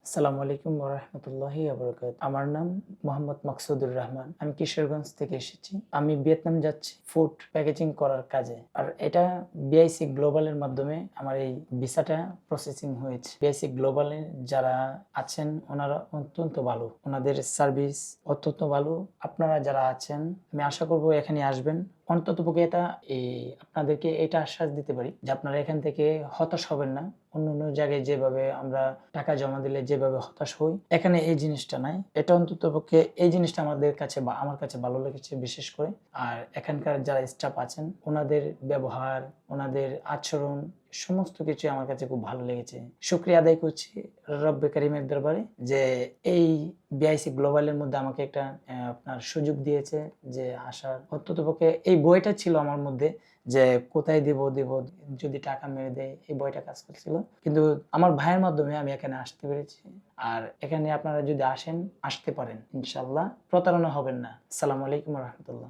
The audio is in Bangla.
আসসালামু আলাইকুম ওয়া রাহমাতুল্লাহি ওয়া বারাকাতুহু। আমার নাম মোহাম্মদ মাকসুদুর রহমান। আমি কিশোরগঞ্জ থেকে এসেছি। আমি ভিয়েতনাম যাচ্ছি ফুড প্যাকেজিং করার কাজে। আর এটা বিআইসি গ্লোবালের মাধ্যমে আমার এই ভিসাটা প্রসেসিং হয়েছে। বিআইসি গ্লোবালে যারা আছেন ওনারা অত্যন্ত ভালো। ওনাদের সার্ভিস অত্যন্ত ভালো। আপনারা যারা আছেন আমি আশা করব এখানে আসবেন। অন্ততপক্ষে আপনাদেরকে এটা আশ্বাস দিতে পারি যে আপনারা এখান থেকে হতাশ হবেন না। অন্য জায়গায় যেভাবে আমরা টাকা জমা দিলে যেভাবে হতাশ হই, এখানে এই জিনিসটা নাই। এটা অন্ততপক্ষে এই জিনিসটা আমাদের কাছে বা আমার কাছে ভালো লেগেছে বিশেষ করে। আর এখানকার যারা স্টাফ আছেন ওনাদের ব্যবহার, ওনাদের আচরণ সমস্ত কিছুই আমার কাছে খুব ভালো লেগেছে। শুকরিয়া আদায় করছি রব্বে কারিমের দরবারে যে এই বিআইসি গ্লোবালের মধ্যে আমাকে একটা আপনার সুযোগ দিয়েছে যে আসার। অন্ততপক্ষে এই বইটা ছিল আমার মধ্যে যে কোথায় দিব যদি টাকা মেরে দেয়, এই বইটা কাজ করছিল। কিন্তু আমার ভাইয়ের মাধ্যমে আমি এখানে আসতে পেরেছি। আর এখানে আপনারা যদি আসতে পারেন ইনশাআল্লাহ প্রতারণা হবেন না। আসসালামু আলাইকুম ওয়া রাহমাতুল্লাহ।